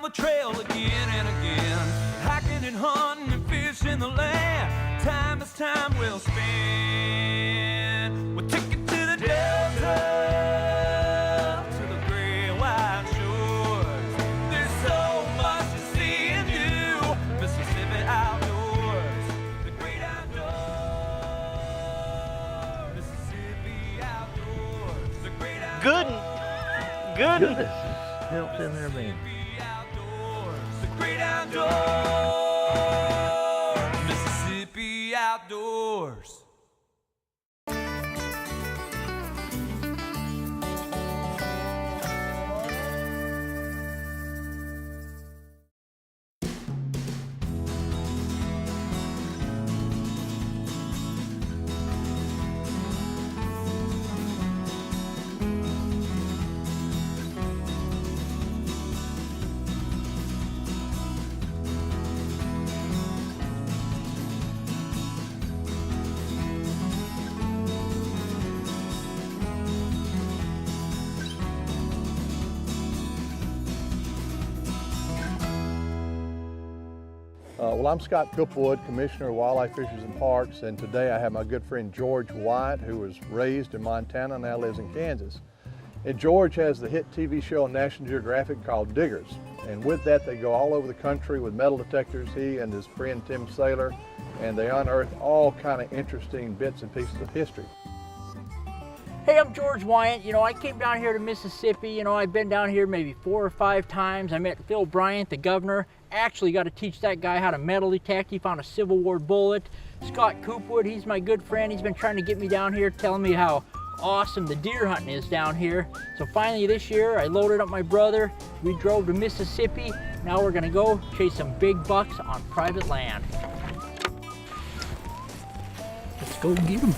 the trail again and again, hiking and hunting and fishing the land. Time is time well spent. We'll take it to the Delta, to the gray white shores. There's so much to see and do. Mississippi outdoors, the great outdoors. Mississippi outdoors, the great outdoors. Goodness. Helps in there, man. The great outdoors, Mississippi outdoors. Well, I'm Scott Coopwood, Commissioner of Wildlife, Fisheries and Parks, and today I have my good friend George White, who was raised in Montana and now lives in Kansas. And George has the hit TV show on National Geographic called Diggers. And with that, they go all over the country with metal detectors, he and his friend Tim Saylor, and they unearth all kind of interesting bits and pieces of history. Hey, I'm George Wyant. You know, I came down here to Mississippi. You know, I've been down here maybe 4 or 5 times. I met Phil Bryant, the governor. Actually got to teach that guy how to metal detect. He found a Civil War bullet. Scott Coopwood, he's my good friend. He's been trying to get me down here, telling me how awesome the deer hunting is down here. So finally this year, I loaded up my brother. We drove to Mississippi. Now we're gonna go chase some big bucks on private land. Let's go get them.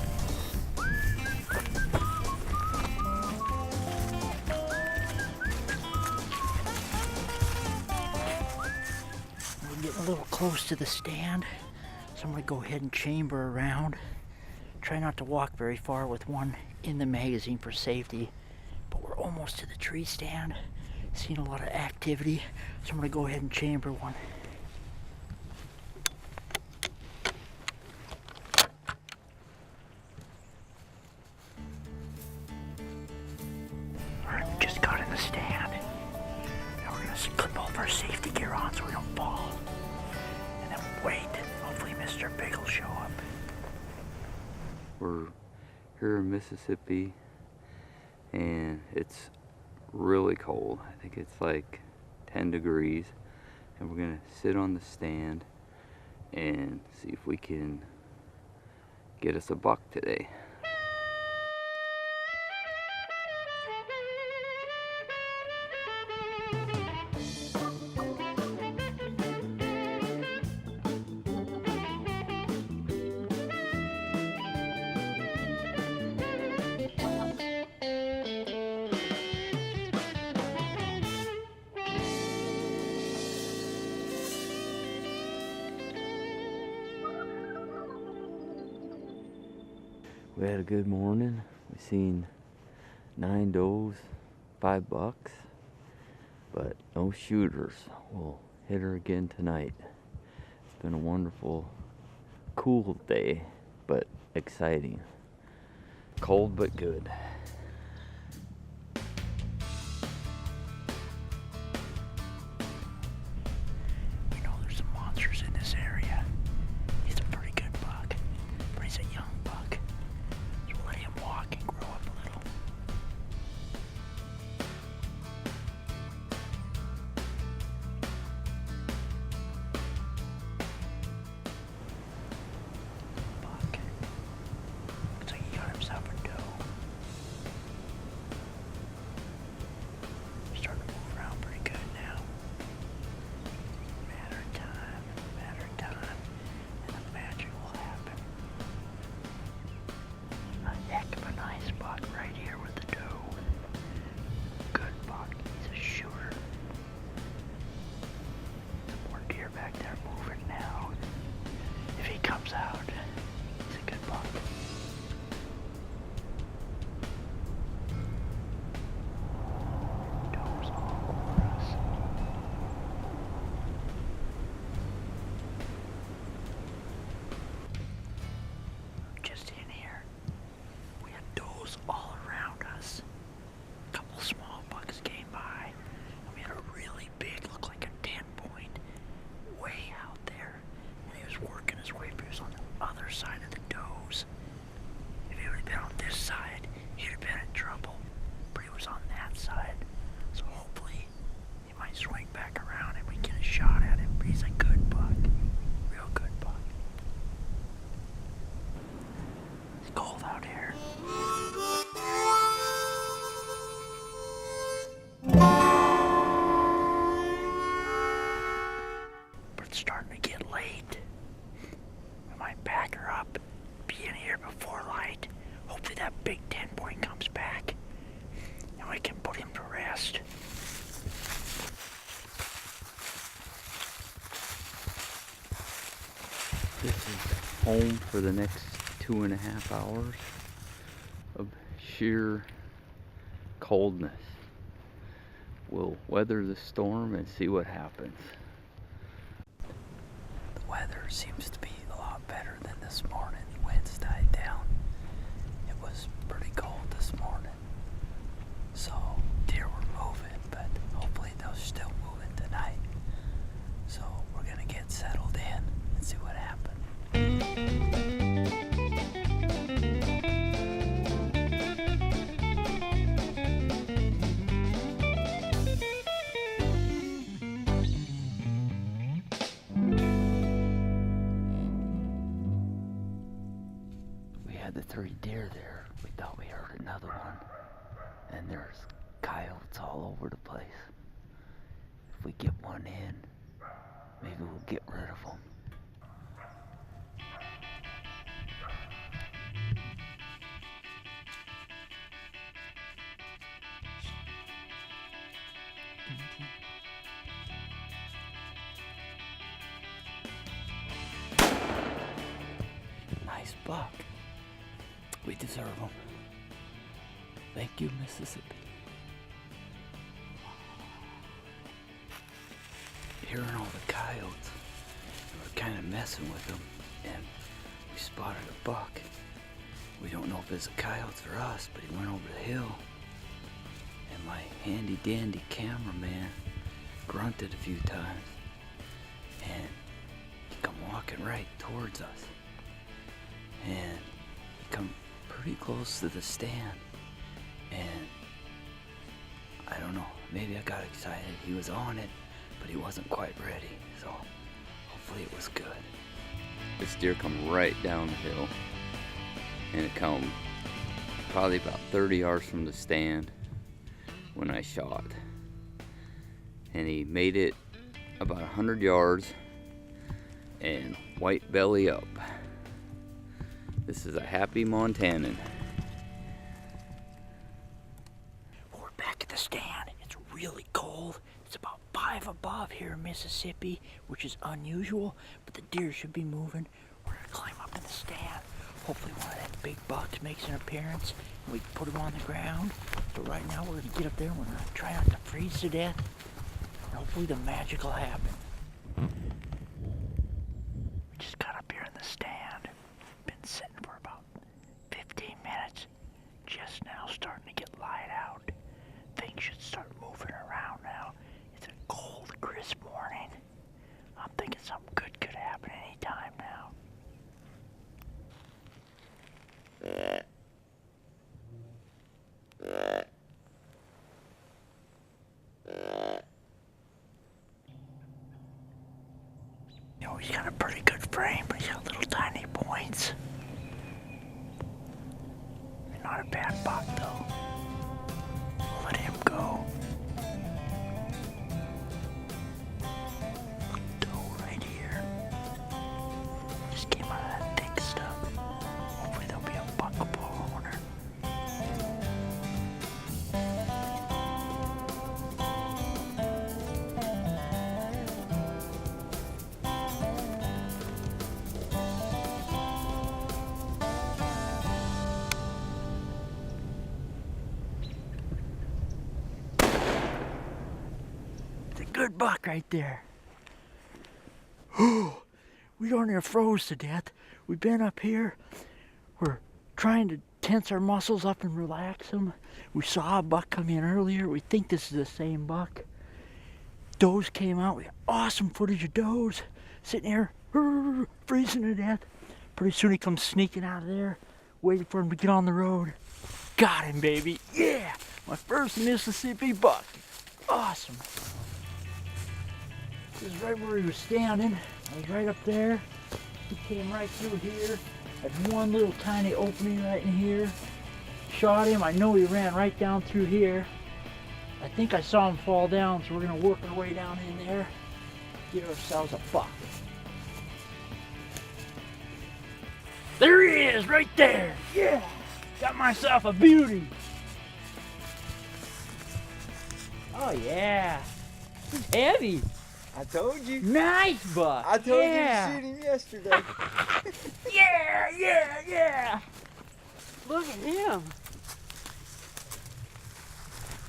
Getting a little close to the stand, so I'm going to go ahead and chamber around. Try not to walk very far with one in the magazine for safety, but we're almost to the tree stand. Seeing a lot of activity, so I'm going to go ahead and chamber one. Alright, we just got in the stand. Now we're going to clip all of our safety gear on so we don't fall. Wait, hopefully Mr. Big will show up. We're here in Mississippi and it's really cold. I think it's like 10 degrees, and we're gonna sit on the stand and see if we can get us a buck today. We had a good morning. We seen 9 does, 5 bucks, but no shooters. We'll hit her again tonight. It's been a wonderful, cool day, but exciting. Cold but good. You know, there's some monsters in this area. He's a pretty good buck, but he's a young buck. So we'll let him walk and grow up a little. Buck. Looks like he got himself a doe. that big 10 point comes back, and we can put him to rest. This is home for the next 2.5 hours of sheer coldness. We'll weather the storm and see what happens. The weather seems to be a lot better than this morning. The winds died down. It was pretty cold this morning. So deer were moving, but hopefully they're still moving tonight. So we're gonna get settled in and see what happens. We had the 3 deer there. We thought we heard another one. And there's coyotes all over the place. If we get one in, maybe we'll get rid of them. Nice buck. We deserve them. Thank you, Mississippi. Hearing all the coyotes, we're kind of messing with them, and we spotted a buck. We don't know if it's the coyotes or us, but he went over the hill, and my handy dandy cameraman grunted a few times, and he come walking right towards us, and he come pretty close to the stand, and I don't know, maybe I got excited. He was on it, but he wasn't quite ready, so hopefully it was good. This deer come right down the hill, and it come probably about 30 yards from the stand when I shot. And he made it about 100 yards and white belly up. This is a happy Montanan. We're back at the stand. It's really cold. It's about 5 above here in Mississippi, which is unusual, but the deer should be moving. We're gonna climb up in the stand. Hopefully one of them big bucks makes an appearance and we can put him on the ground. So right now we're gonna get up there and we're gonna try not to freeze to death. And hopefully the magic will happen. We just got up here in the stand. Been sitting for about 15 minutes. Just now starting to get light out. Things should start moving around now. It's a cold, crisp morning. I'm thinking something good could happen anytime now. You know, he's got a pretty good frame, but he's got little tiny points. Not a bad buck though. We'll let him go. Doe right here. Just came out of that thick stuff. Hopefully there'll be a buck bull on her. Good buck right there. We darn near froze to death. We've been up here. We're trying to tense our muscles up and relax them. We saw a buck come in earlier. We think this is the same buck. Does came out. We got awesome footage of does sitting here freezing to death. Pretty soon he comes sneaking out of there, waiting for him to get on the road. Got him, baby. Yeah, my first Mississippi buck. Awesome. This is right where he was standing. I was right up there. He came right through here. Had one little tiny opening right in here. Shot him. I know he ran right down through here. I think I saw him fall down, so we're gonna work our way down in there. Get ourselves a buck. There he is, right there. Yeah. Got myself a beauty. Oh yeah, he's heavy. I told you. Nice buck. I told yeah. you to shoot him yesterday. Yeah. Look at him.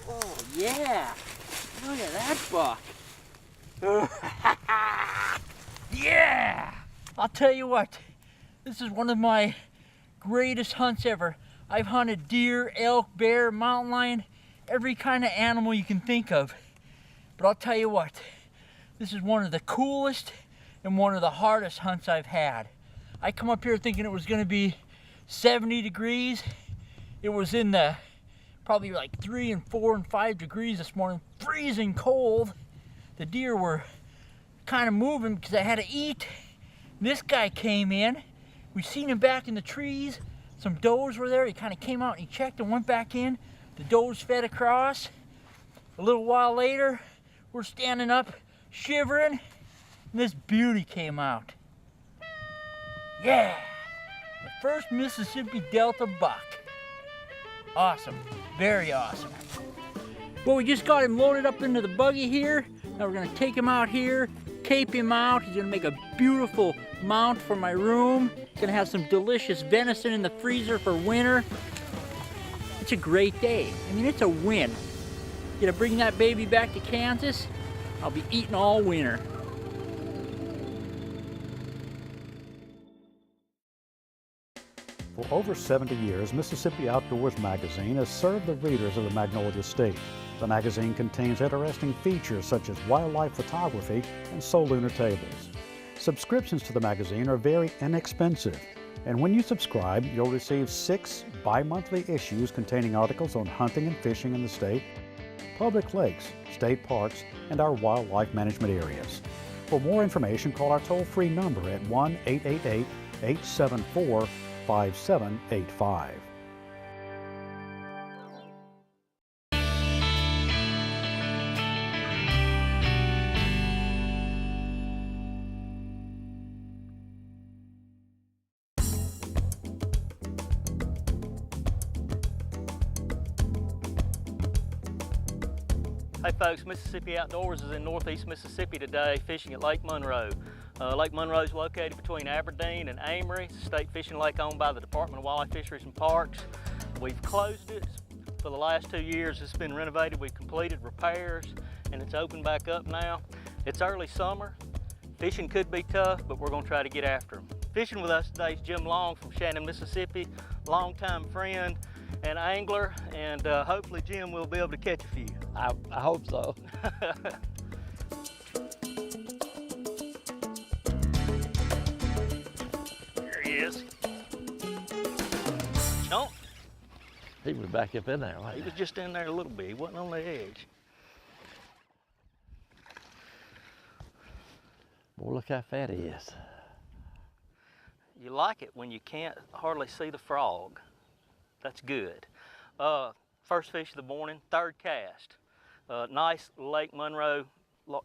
Oh yeah. Look at that buck. Yeah. I'll tell you what. This is one of my greatest hunts ever. I've hunted deer, elk, bear, mountain lion, every kind of animal you can think of. But I'll tell you what. This is one of the coolest and one of the hardest hunts I've had. I come up here thinking it was gonna be 70 degrees. It was in the probably like 3 and 4 and 5 degrees this morning, freezing cold. The deer were kind of moving because I had to eat. This guy came in. We seen him back in the trees. Some does were there. He kind of came out and he checked and went back in. The does fed across. A little while later, we're standing up, shivering, and this beauty came out. Yeah, the first Mississippi Delta buck. Awesome, very awesome. Well, we just got him loaded up into the buggy here. Now we're gonna take him out here, cape him out. He's gonna make a beautiful mount for my room. Gonna have some delicious venison in the freezer for winter. It's a great day. I mean, it's a win. Gonna bring that baby back to Kansas. I'll be eating all winter. For over 70 years, Mississippi Outdoors magazine has served the readers of the Magnolia State. The magazine contains interesting features such as wildlife photography and solar lunar tables. Subscriptions to the magazine are very inexpensive, and when you subscribe, you'll receive 6 bi-monthly issues containing articles on hunting and fishing in the state, public lakes, state parks, and our wildlife management areas. For more information, call our toll-free number at 1-888-874-5785. Hey folks, Mississippi Outdoors is in northeast Mississippi today fishing at Lake Monroe. Lake Monroe is located between Aberdeen and Amory. It's a state fishing lake owned by the Department of Wildlife, Fisheries and Parks. We've closed it for the last 2 years. It's been renovated, we've completed repairs, and it's opened back up now. It's early summer. Fishing could be tough, but we're gonna try to get after them. Fishing with us today is Jim Long from Shannon, Mississippi, longtime friend and angler, and hopefully Jim will be able to catch a few. I hope so. There he is. Chunk. He was back up in there. Wasn't He was just in there a little bit. He wasn't on the edge. Boy, look how fat he is. You like it when you can't hardly see the frog. That's good. First fish of the morning, third cast. Nice Lake Monroe,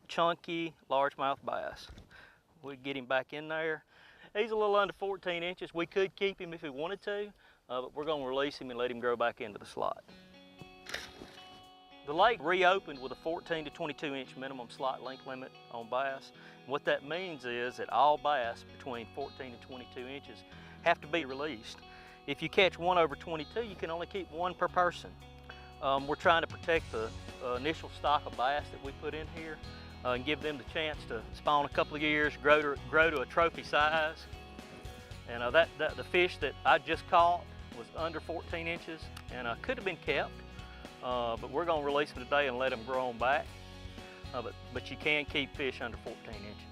chunky, largemouth bass. We get him back in there. He's a little under 14 inches. We could keep him if we wanted to, but we're gonna release him and let him grow back into the slot. The lake reopened with a 14 to 22 inch minimum slot length limit on bass. And what that means is that all bass between 14 and 22 inches have to be released. If you catch one over 22, you can only keep one per person. We're trying to protect the initial stock of bass that we put in here and give them the chance to spawn a couple of years, grow to a trophy size. And the fish that I just caught was under 14 inches and could have been kept, but we're gonna release them today and let them grow on back. But you can keep fish under 14 inches.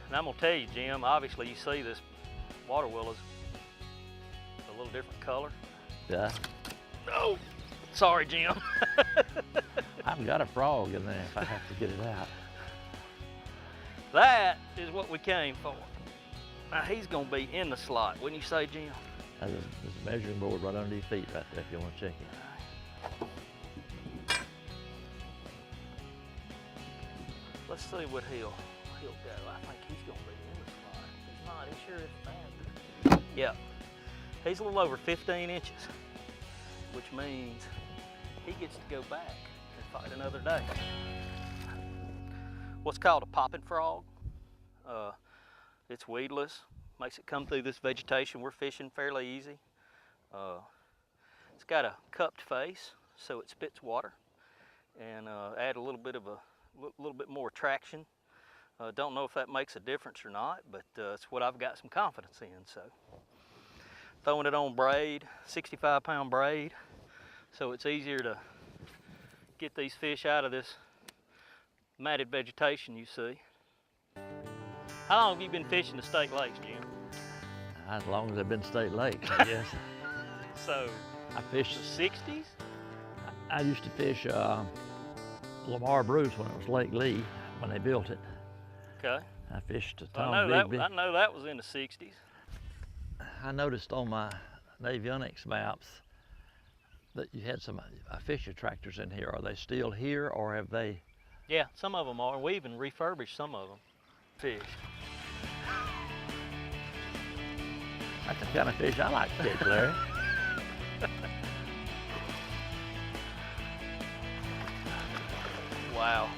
And I'm gonna tell you, Jim, obviously you see this water willow is a little different color. Yeah. Oh, sorry, Jim. I've got a frog in there if I have to get it out. That is what we came for. Now he's gonna be in the slot, wouldn't you say, Jim? There's a measuring board right under your feet right there if you want to check it. Let's see what he'll go. I think he's gonna be in the slot. If he's not, he sure is fast. Yeah. He's a little over 15 inches, which means he gets to go back and fight another day. What's called a popping frog. It's weedless, makes it come through this vegetation. We're fishing fairly easy. It's got a cupped face, so it spits water, and add a little bit more traction. Don't know if that makes a difference or not, but it's what I've got some confidence in. So throwing it on braid, 65-pound braid, so it's easier to get these fish out of this matted vegetation you see. How long have you been fishing the state lakes, Jim? As long as I've been state lakes, I guess. So, I fished. the 60s? I used to fish Lamar Bruce when it was Lake Lee, when they built it. Okay. I fished I Tom know Bigby. that was in the 60s. I noticed on my Navionics maps that you had some fish attractors in here. Are they still here, or have they? Yeah, some of them are. We even refurbished some of them. Fish. That's the kind of fish I like to catch, Larry. Wow.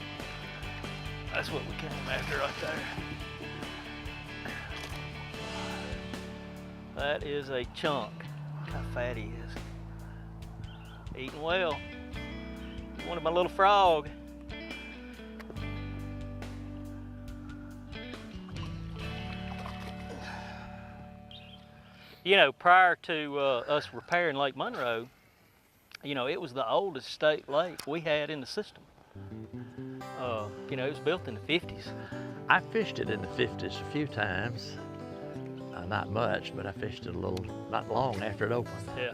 That's what we came after right there. That is a chunk. Look how fat he is. Eating well. Wanted my little frog. You know, prior to us repairing Lake Monroe, you know, it was the oldest state lake we had in the system. You know, it was built in the 50s. I fished it in the 50s a few times. Not much, but I fished it a little, not long after it opened. Yeah.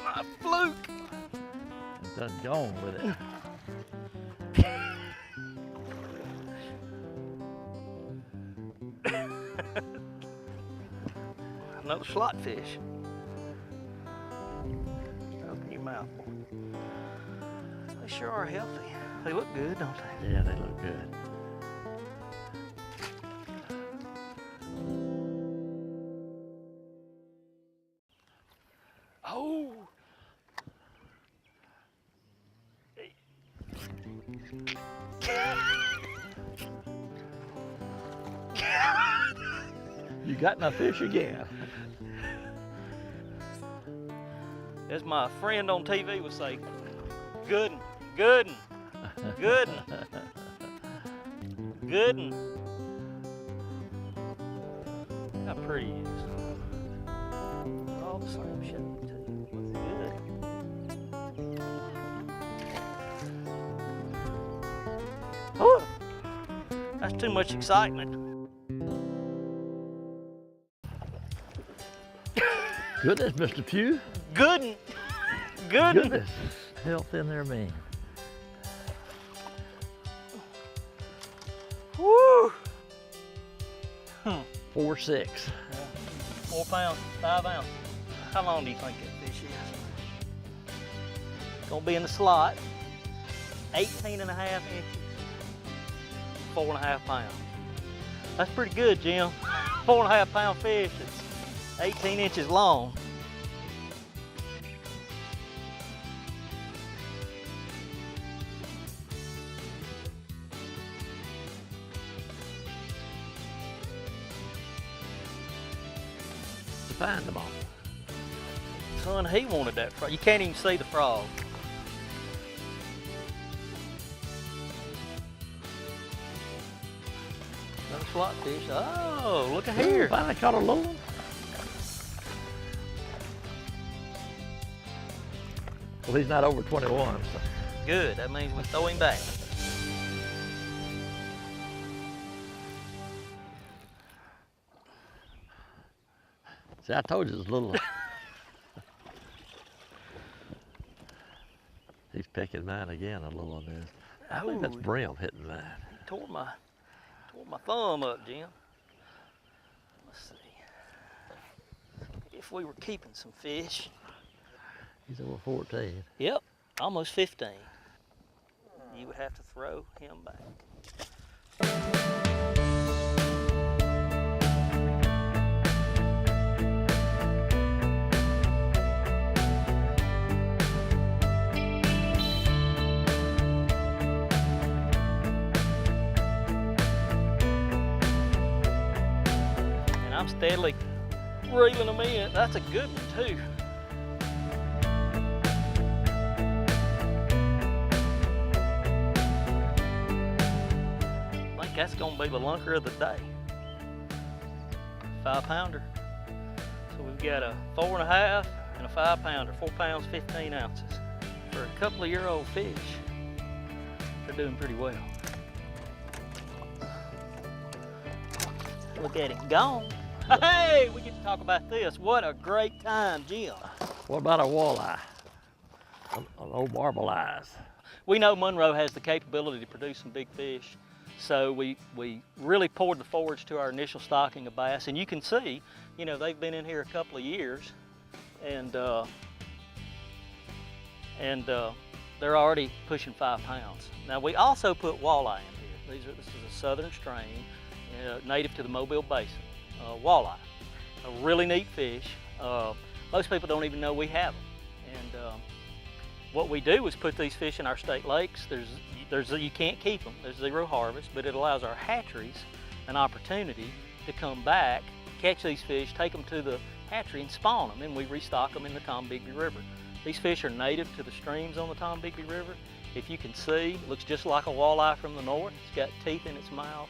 My fluke. And done gone with it. Another slot fish. Open your mouth. They sure are healthy. They look good, don't they? Yeah, they look good. Oh! You got my fish again. As my friend on TV would say, good 'un, good 'un, good 'un, good 'un. How pretty he is. All the same shape too. Looks good. Oh, that's too much excitement. Goodness, Mr. Pugh. Good 'un, good 'un. Goodness. Health in there, man. Woo! 4.6. 4 pounds, 5 ounces. How long do you think that fish is? Gonna be in the slot, 18.5 inches, 4.5 pounds. That's pretty good, Jim. 4.5 pound fish that's 18 inches long. To find them all. Son, he wanted that frog. You can't even see the frog. Another slot fish. Oh, look at here. Finally caught a little one. Well, he's not over 21, so. Good, that means we throw him back. See, I told you it was a little. He's picking mine again a little on this. I think that's Ooh. brim hitting mine. Tore my thumb up, Jim. Let's see. If we were keeping some fish. He's over 14. Yep, almost 15. You would have to throw him back. I'm steadily reeling them in. That's a good one too. I think that's gonna be the lunker of the day. 5-pounder. So we've got a 4.5 and a 5-pounder, 4 pounds, 15 ounces. For a couple of year-old fish, they're doing pretty well. Look at it, gone. Hey, we get to talk about this. What a great time, Jim. What about a walleye? An old marble eyes. We know Monroe has the capability to produce some big fish, so we really poured the forage to our initial stocking of bass, and you can see, you know, they've been in here a couple of years, and they're already pushing 5 pounds. Now we also put walleye in here. This is a southern strain, native to the Mobile Basin, walleye. A really neat fish. Most people don't even know we have them. And what we do is put these fish in our state lakes. You can't keep them. There's zero harvest, but it allows our hatcheries an opportunity to come back, catch these fish, take them to the hatchery and spawn them, and we restock them in the Tombigbee River. These fish are native to the streams on the Tombigbee River. If you can see, it looks just like a walleye from the north. It's got teeth in its mouth.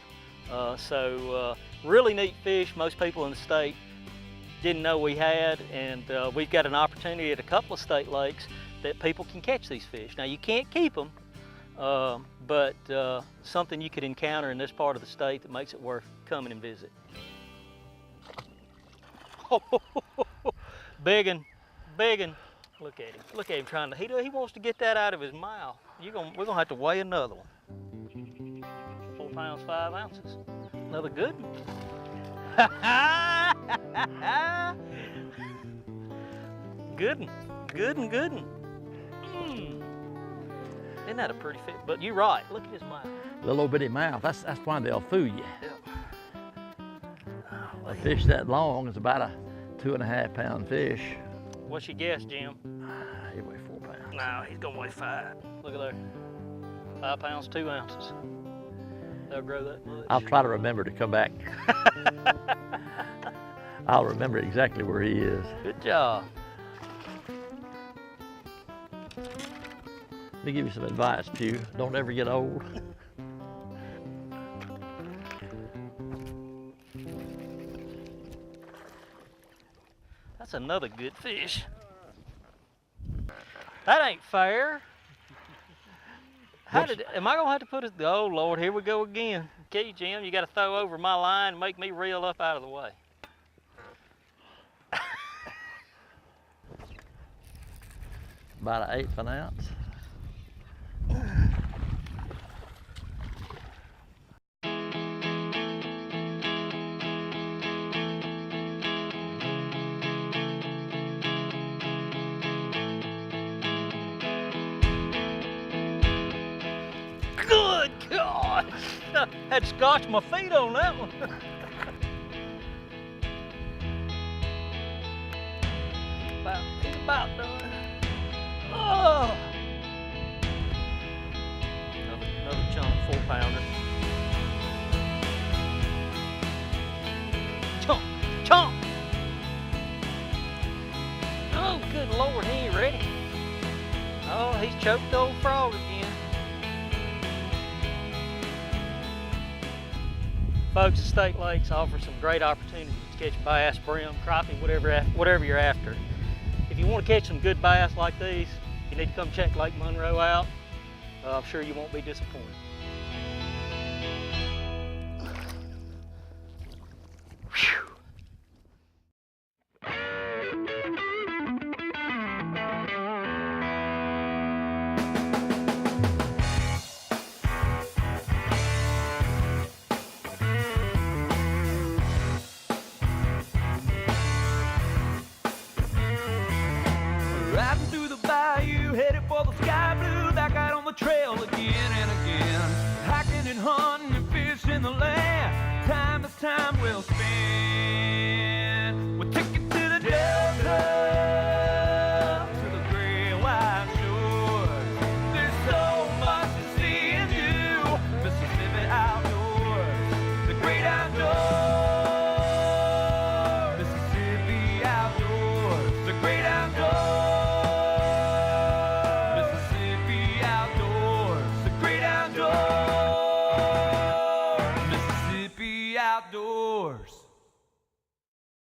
Really neat fish. Most people in the state didn't know we had, and we've got an opportunity at a couple of state lakes that people can catch these fish. Now you can't keep them, but something you could encounter in this part of the state that makes it worth coming and visit. Biggin, biggin. Look at him. Look at him trying to. He wants to get that out of his mouth. We're gonna have to weigh another one. 4 pounds, 5 ounces. Another good one. Good one. Good one. Good one. Isn't that a pretty fit? But you're right. Look at his mouth. Little old bitty mouth. That's why they'll fool you. Yep. A fish that long is about a 2.5 pound fish. What's your guess, Jim? He weigh 4 pounds. No, he's gonna weigh 5. Look at there. 5 pounds, 2 ounces. They'll grow that much. I'll try to remember to come back. I'll remember exactly where he is. Good job. Let me give you some advice, Pew. Don't ever get old. That's another good fish. That ain't fair. Am I gonna have to put it? Oh Lord, here we go again. Okay, Jim, you got to throw over my line and make me reel up out of the way. About 1/8 of an ounce. Good God! Had scotched my feet on that one. He's about done. Oh! Another chunk, 4 pounder. Chunk, chunk! Oh, good Lord, he ain't ready. Oh, he's choked the old frog again. Folks, the state lakes offer some great opportunities to catch bass, brim, crappie, whatever you're after. If you want to catch some good bass like these, you need to come check Lake Monroe out. I'm sure you won't be disappointed. Whew. Riding through the bayou, headed for the sky blue, back out on the trail again and again. Hiking and hunting and fishing the land, time is time well spent.